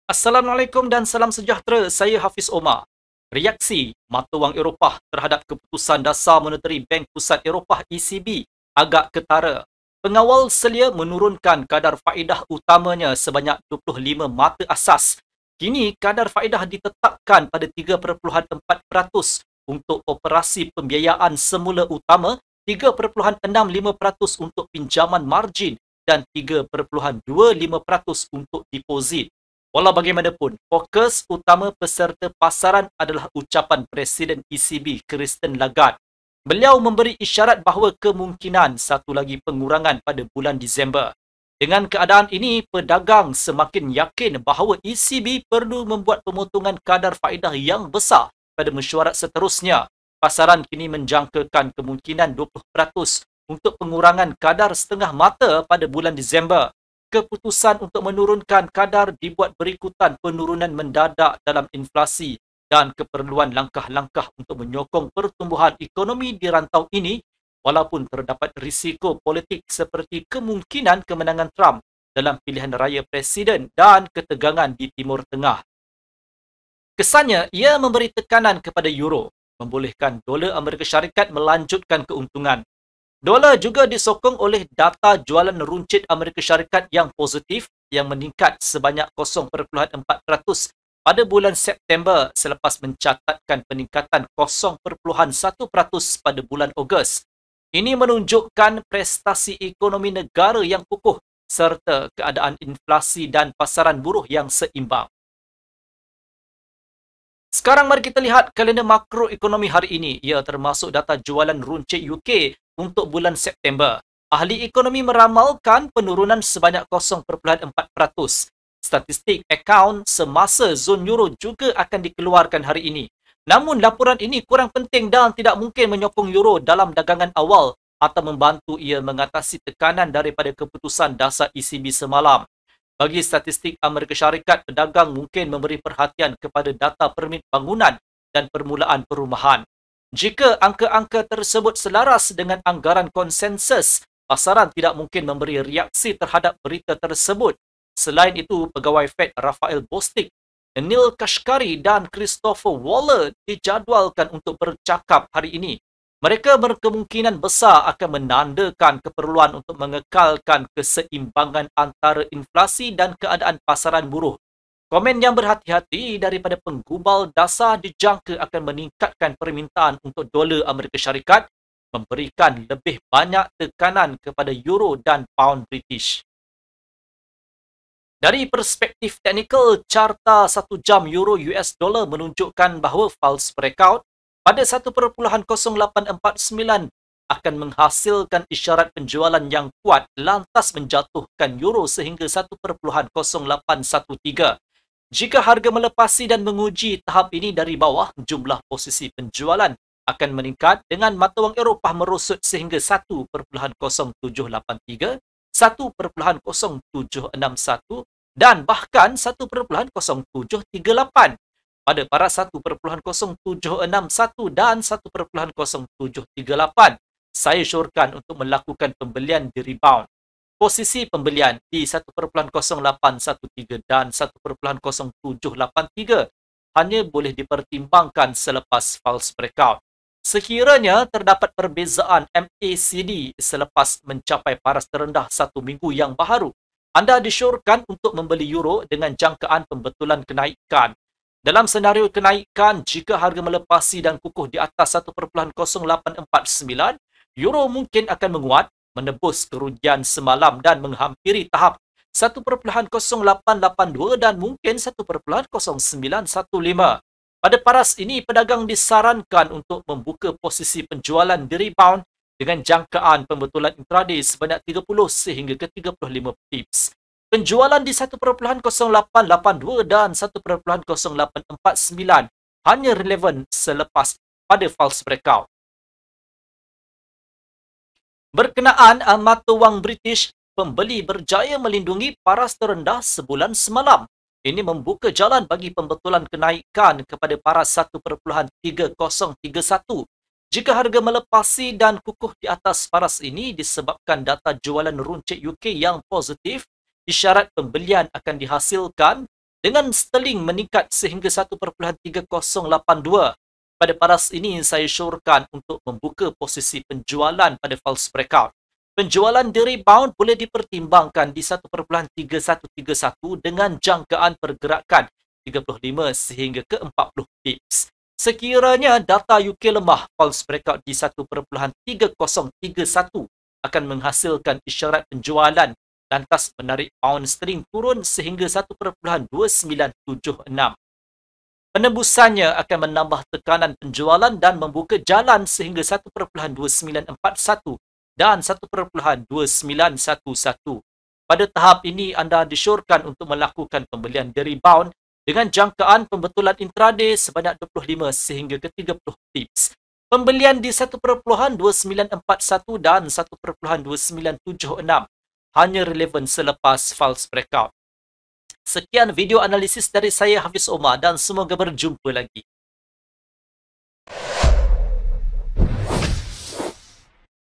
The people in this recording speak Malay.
Assalamualaikum dan salam sejahtera. Saya Hafiz Omar. Reaksi mata wang Eropah terhadap keputusan dasar moneteri Bank Pusat Eropah ECB agak ketara. Pengawal selia menurunkan kadar faedah utamanya sebanyak 25 mata asas. Kini kadar faedah ditetapkan pada 3.4% untuk operasi pembiayaan semula utama, 3.65% untuk pinjaman margin dan 3.25% untuk deposit. Walau bagaimanapun, fokus utama peserta pasaran adalah ucapan Presiden ECB Christine Lagarde. Beliau memberi isyarat bahawa kemungkinan satu lagi pengurangan pada bulan Disember. Dengan keadaan ini, pedagang semakin yakin bahawa ECB perlu membuat pemotongan kadar faedah yang besar pada mesyuarat seterusnya. Pasaran kini menjangkakan kemungkinan 20% untuk pengurangan kadar setengah mata pada bulan Disember. Keputusan untuk menurunkan kadar dibuat berikutan penurunan mendadak dalam inflasi dan keperluan langkah-langkah untuk menyokong pertumbuhan ekonomi di rantau ini, walaupun terdapat risiko politik seperti kemungkinan kemenangan Trump dalam pilihan raya presiden dan ketegangan di Timur Tengah. Kesannya, ia memberi tekanan kepada euro, membolehkan dolar Amerika Syarikat melanjutkan keuntungan. Dolar juga disokong oleh data jualan runcit Amerika Syarikat yang positif yang meningkat sebanyak 0.4% pada bulan September selepas mencatatkan peningkatan 0.1% pada bulan Ogos. Ini menunjukkan prestasi ekonomi negara yang kukuh serta keadaan inflasi dan pasaran buruh yang seimbang. Sekarang mari kita lihat kalender makroekonomi hari ini. Ia termasuk data jualan runcit UK untuk bulan September. Ahli ekonomi meramalkan penurunan sebanyak 0.4%. Statistik akaun semasa zon euro juga akan dikeluarkan hari ini. Namun laporan ini kurang penting dan tidak mungkin menyokong euro dalam dagangan awal atau membantu ia mengatasi tekanan daripada keputusan dasar ECB semalam. Bagi statistik Amerika Syarikat, pedagang mungkin memberi perhatian kepada data permit bangunan dan permulaan perumahan. Jika angka-angka tersebut selaras dengan anggaran konsensus, pasaran tidak mungkin memberi reaksi terhadap berita tersebut. Selain itu, pegawai Fed Raphael Bostic, Neil Kashkari dan Christopher Waller dijadualkan untuk bercakap hari ini. Mereka berkemungkinan besar akan menandakan keperluan untuk mengekalkan keseimbangan antara inflasi dan keadaan pasaran buruh. Komen yang berhati-hati daripada penggubal dasar dijangka akan meningkatkan permintaan untuk dolar Amerika Syarikat, memberikan lebih banyak tekanan kepada euro dan pound British. Dari perspektif teknikal, carta 1 jam euro US dollar menunjukkan bahawa false breakout pada 1.0849 akan menghasilkan isyarat penjualan yang kuat lantas menjatuhkan euro sehingga 1.0813. Jika harga melepasi dan menguji tahap ini dari bawah, jumlah posisi penjualan akan meningkat dengan mata wang Eropah merosot sehingga 1.0783, 1.0761 dan bahkan 1.0738. Pada paras 1.0761 dan 1.0738, saya syorkan untuk melakukan pembelian di rebound. Posisi pembelian di 1.0813 dan 1.0783 hanya boleh dipertimbangkan selepas false breakout. Sekiranya terdapat perbezaan MACD selepas mencapai paras terendah satu minggu yang baharu, anda disyorkan untuk membeli euro dengan jangkaan pembetulan kenaikan. Dalam senario kenaikan, jika harga melepasi dan kukuh di atas 1.0849, euro mungkin akan menguat, menebus kerugian semalam dan menghampiri tahap 1.0882 dan mungkin 1.0915. Pada paras ini, pedagang disarankan untuk membuka posisi penjualan di rebound dengan jangkaan pembetulan intraday sebanyak 30 sehingga ke 35 pips. Penjualan di 1.0882 dan 1.0849 hanya relevan selepas pada false breakout. Berkenaan mata wang British, pembeli berjaya melindungi paras terendah sebulan semalam. Ini membuka jalan bagi pembetulan kenaikan kepada paras 1.3031. Jika harga melepasi dan kukuh di atas paras ini disebabkan data jualan runcit UK yang positif, isyarat pembelian akan dihasilkan Dengan sterling meningkat sehingga 1.3082. Pada paras ini, saya syorkan untuk membuka posisi penjualan pada false breakout. Penjualan di rebound boleh dipertimbangkan di 1.3131 dengan jangkaan pergerakan 35 sehingga ke 40 pips. Sekiranya data UK lemah, false breakout di 1.3031 akan menghasilkan isyarat penjualan, lantas menarik pound sterling turun sehingga 1.2976. Penembusannya akan menambah tekanan penjualan dan membuka jalan sehingga 1.2941 dan 1.2911. Pada tahap ini, anda disyorkan untuk melakukan pembelian di rebound dengan jangkaan pembetulan intraday sebanyak 25 sehingga ke 30 pips. Pembelian di 1.2941 dan 1.2976 hanya relevan selepas false breakout. Sekian video analisis dari saya, Hafiz Omar, dan semoga berjumpa lagi.